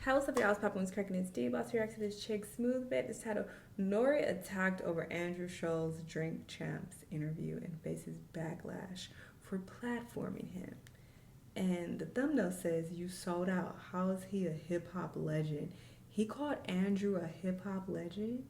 House of Y'all's Papa was cracking his D boss reacts to this chick smooth bit. This title NORE attacked over Andrew Schulz Drink Champs interview and faces backlash for platforming him. And the thumbnail says, "You sold out. How is he a hip hop legend?" He called Andrew a hip hop legend.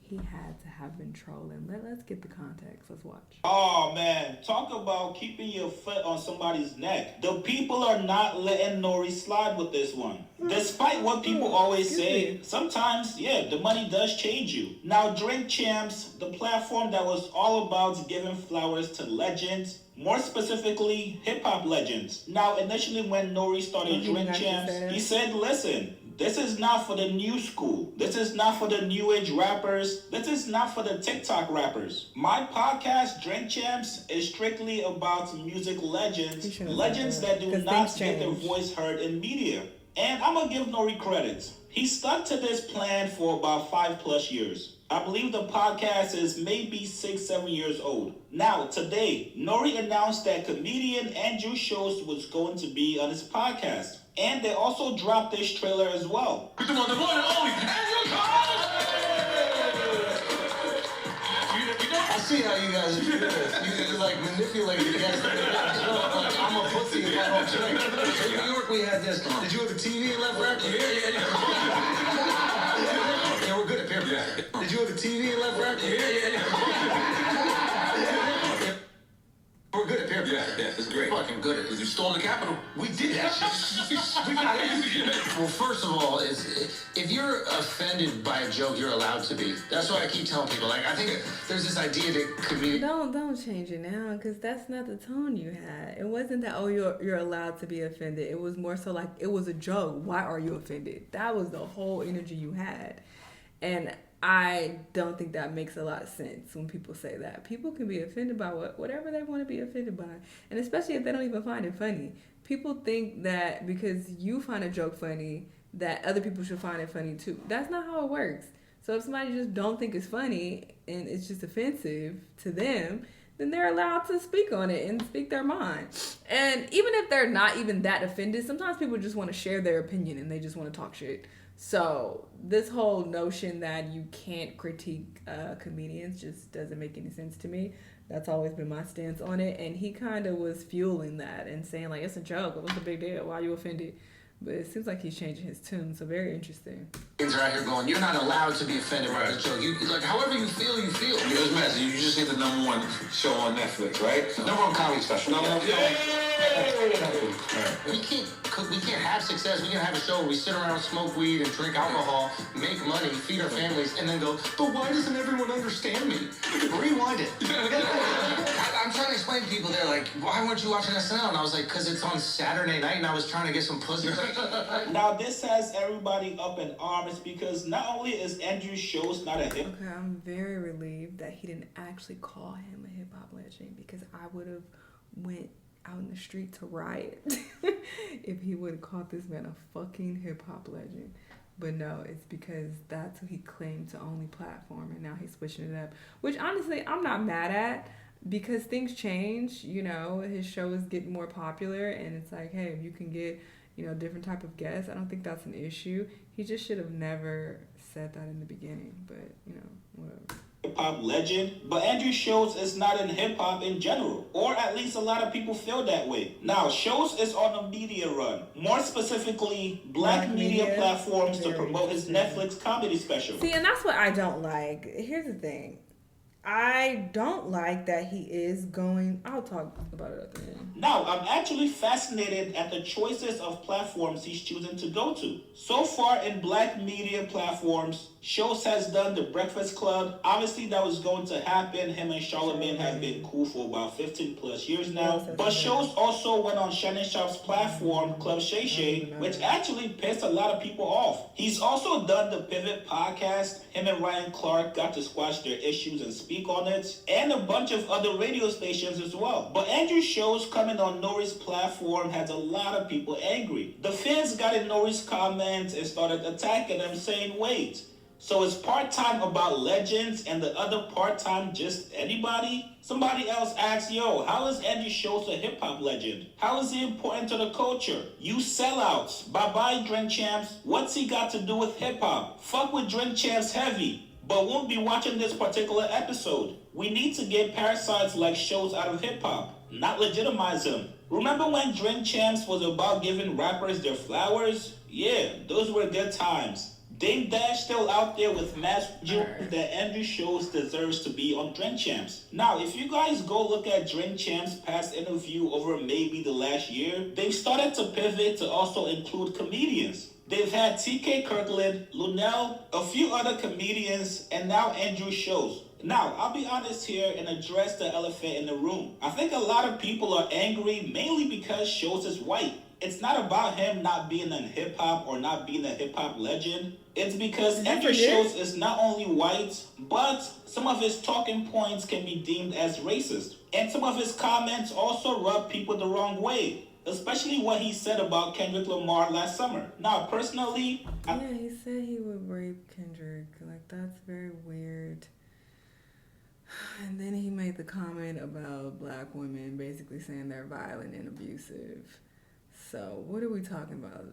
He had to have been trolling. Let's get the context. Let's watch. Oh man, talk about keeping your foot on somebody's neck. The people are not letting NORE slide with this one. Despite what people always say, sometimes, the money does change you. Now, Drink Champs, the platform that was all about giving flowers to legends, more specifically, hip-hop legends. Now, initially when NORE started Drink Champs, he said, listen, this is not for the new school. This is not for the new age rappers. This is not for the TikTok rappers. My podcast, Drink Champs, is strictly about music legends. Legends that do not get their voice heard in media. And I'm going to give NORE credit. He stuck to this plan for about 5+ years. I believe the podcast is maybe 6-7 years old. Now, today, NORE announced that comedian Andrew Schulz was going to be on his podcast. And they also dropped this trailer as well. The one and only Andrew Schulz! I see how you guys do this. You like manipulate the guests. Like, I'm a pussy if I don't drink. In New York, we had this. Did you have a TV in left rack? Yeah. Yeah, we're good at paper. Yeah. Did you have a TV in left rack? Yeah. We're good at paper. Yeah, it's great. Fucking good at it. You stormed the Capitol. We did that shit. We got it. Well, first of all, if you're offended by a joke, you're allowed to be. That's what I keep telling people. Like, I think there's this idea that comedians... Don't change it now, because that's not the tone you had. It wasn't that, you're allowed to be offended. It was more so like, it was a joke. Why are you offended? That was the whole energy you had. And I don't think that makes a lot of sense when people say that. People can be offended by whatever they want to be offended by. And especially if they don't even find it funny. People think that because you find a joke funny, that other people should find it funny too. That's not how it works. So if somebody just don't think it's funny and it's just offensive to them, then they're allowed to speak on it and speak their mind. And even if they're not even that offended, sometimes people just want to share their opinion and they just want to talk shit. So this whole notion that you can't critique comedians just doesn't make any sense to me. That's always been my stance on it. And he kind of was fueling that and saying, like, it's a joke. What's the big deal? Why are you offended? But it seems like he's changing his tune. So very interesting. Things are out here going, you're not allowed to be offended by the joke. You, like, however you feel, you feel. It was messy. You just hit the #1 show on Netflix, right? #1 comedy special. We can't have success. We can't have a show where we sit around, smoke weed, and drink alcohol, make money, feed our families, and then go, but why doesn't everyone understand me? Rewind it. I'm trying to explain to people, they're like, why weren't you watching SNL? And I was like, because it's on Saturday night, and I was trying to get some pussy. Now, this has everybody up in arms because not only is Andrew Schulz not a hip... Okay, I'm very relieved that he didn't actually call him a hip-hop legend, because I would have went out in the street to riot if he would have called this man a fucking hip-hop legend. But no, it's because that's who he claimed to only platform, and now he's switching it up, which honestly I'm not mad at, because things change. You know, his show is getting more popular, and it's like, hey, if you can get, different type of guests, I don't think that's an issue. He just should have never said that in the beginning, but whatever. Hip-hop legend, but Andrew Schulz is not in hip-hop in general, or at least a lot of people feel that way. Now, Schulz is on a media run, more specifically black media platforms to promote his Netflix comedy special. See, and that's what I don't like. Here's the thing. I don't like that he is going... I'll talk about it at the end. Now, I'm actually fascinated at the choices of platforms he's choosing to go to. So far in black media platforms, Schulz has done The Breakfast Club. Obviously, that was going to happen. Him and Charlamagne have been cool for about 15+ years now. But Schulz also went on Shanell's platform, Club Shay Shay, which actually pissed a lot of people off. He's also done the Pivot podcast. Him and Ryan Clark got to squash their issues and speak on it, and a bunch of other radio stations as well. But Andrew Schulz coming on NORE's platform has a lot of people angry. The fans got in NORE's comments and started attacking him, saying, wait, So it's part-time about legends and the other part-time just anybody? Somebody else asks, yo, how is Andrew Schulz a hip-hop legend? How is he important to the culture? You sellouts. Bye-bye, Drink Champs. What's he got to do with hip-hop? Fuck with Drink Champs heavy, but won't be watching this particular episode. We need to get parasites like Schulz out of hip-hop, not legitimize him. Remember when Drink Champs was about giving rappers their flowers? Yeah, those were good times. Dame Dash still out there with mass jewels that Andrew Schulz deserves to be on Drink Champs. Now, if you guys go look at Drink Champs' past interview over maybe the last year, they've started to pivot to also include comedians. They've had TK Kirkland, Lunel, a few other comedians, and now Andrew Schulz. Now, I'll be honest here and address the elephant in the room. I think a lot of people are angry mainly because Schulz is white. It's not about him not being in hip-hop or not being a hip-hop legend. It's because Andrew Schulz is not only white, but some of his talking points can be deemed as racist. And some of his comments also rub people the wrong way, especially what he said about Kendrick Lamar last summer. Now, personally... Yeah, he said he would rape Kendrick. Like, that's very weird. And then he made the comment about black women basically saying they're violent and abusive. So, what are we talking about?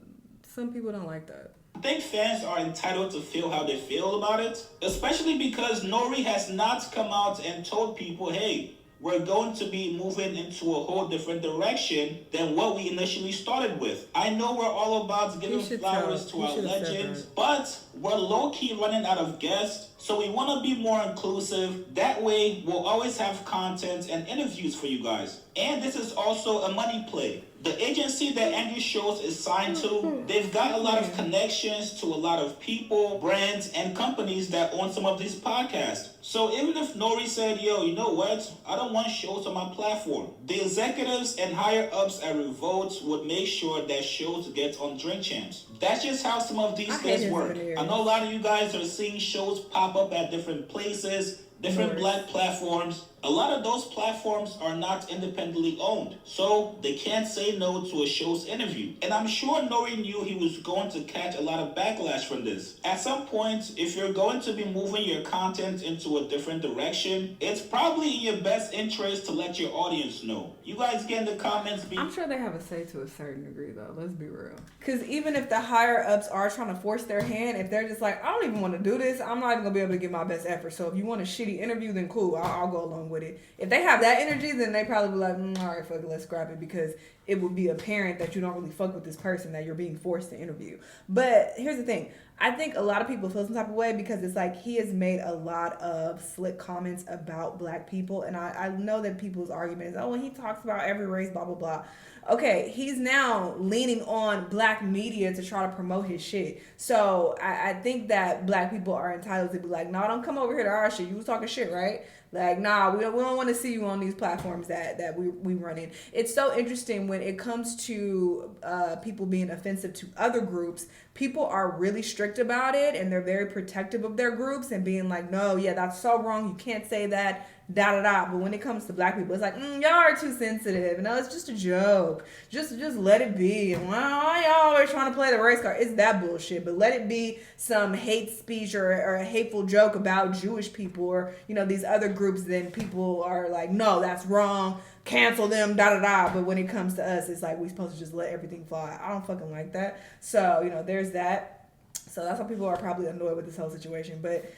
Some people don't like that. I think fans are entitled to feel how they feel about it, especially because NORE has not come out and told people, hey, we're going to be moving into a whole different direction than what we initially started with. I know we're all about giving flowers to our legends, but we're low-key running out of guests, so we want to be more inclusive. That way, we'll always have content and interviews for you guys. And this is also a money play. The agency that Andrew Schulz is signed to, they've got a lot of connections to a lot of people, brands, and companies that own some of these podcasts. So even if NORE said, yo, you know what? I don't want Schulz on my platform. The executives and higher-ups at Revolt would make sure that Schulz gets on Drink Champs. That's just how some of these things work. I know a lot of you guys are seeing shows pop up at different places, different black platforms. A lot of those platforms are not independently owned, so they can't say no to a Schulz interview. And I'm sure NORE knew he was going to catch a lot of backlash from this. At some point, if you're going to be moving your content into a different direction, it's probably in your best interest to let your audience know. You guys get in the comments. I'm sure they have a say to a certain degree, though. Let's be real. Because even if the higher-ups are trying to force their hand, if they're just like, I don't even want to do this, I'm not even going to be able to give my best effort. So if you want a shitty interview, then cool, I'll go along with it. If they have that energy, then they probably be like, all right, fuck it, let's scrap it, because it would be apparent that you don't really fuck with this person that you're being forced to interview. But here's the thing. I think a lot of people feel some type of way because it's like he has made a lot of slick comments about black people. And I know that people's argument is, oh, well, he talks about every race, blah, blah, blah. Okay, he's now leaning on black media to try to promote his shit. So I think that black people are entitled to be like, no, don't come over here to our shit. You was talking shit, right? Like, nah, we don't want to see you on these platforms that we run in. It's so interesting when it comes to people being offensive to other groups. People are really strict about it, and they're very protective of their groups and being like, no, yeah, that's so wrong. You can't say that, da-da-da. But when it comes to black people, it's like, y'all are too sensitive. No, it's just a joke. Just let it be. And why y'all always trying to play the race card? It's that bullshit. But let it be some hate speech or a hateful joke about Jewish people or, these other groups, then people are like, no, that's wrong. Cancel them, da-da-da. But when it comes to us, it's like we're supposed to just let everything fly. I don't fucking like that. So, there's that. So that's why people are probably annoyed with this whole situation. But,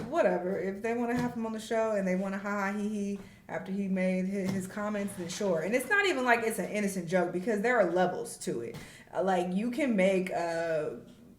whatever. If they want to have him on the show and they want to ha-ha he after he made his comments, then sure. And it's not even like it's an innocent joke because there are levels to it. Like, you can make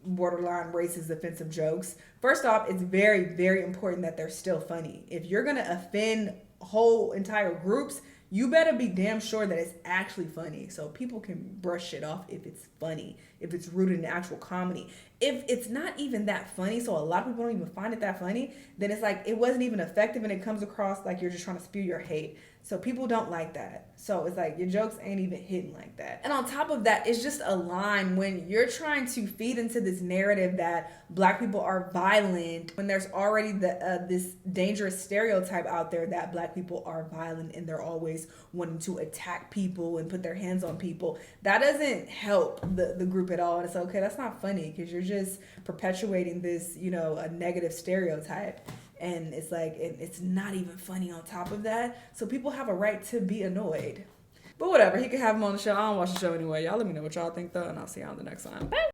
borderline racist, offensive jokes. First off, it's very, very important that they're still funny. If you're going to offend whole entire groups, you better be damn sure that it's actually funny so people can brush shit off if it's funny, if it's rooted in actual comedy. If it's not even that funny, so a lot of people don't even find it that funny, then it's like it wasn't even effective and it comes across like you're just trying to spew your hate. So people don't like that. So it's like your jokes ain't even hitting like that. And on top of that, it's just a line when you're trying to feed into this narrative that black people are violent, when there's already this dangerous stereotype out there that black people are violent and they're always wanting to attack people and put their hands on people. That doesn't help the group at all. And it's okay, that's not funny because you're just perpetuating this, a negative stereotype. And it's like, it's not even funny on top of that. So people have a right to be annoyed. But whatever, he could have him on the show. I don't watch the show anyway. Y'all let me know what y'all think though, and I'll see you on the next one. Bye.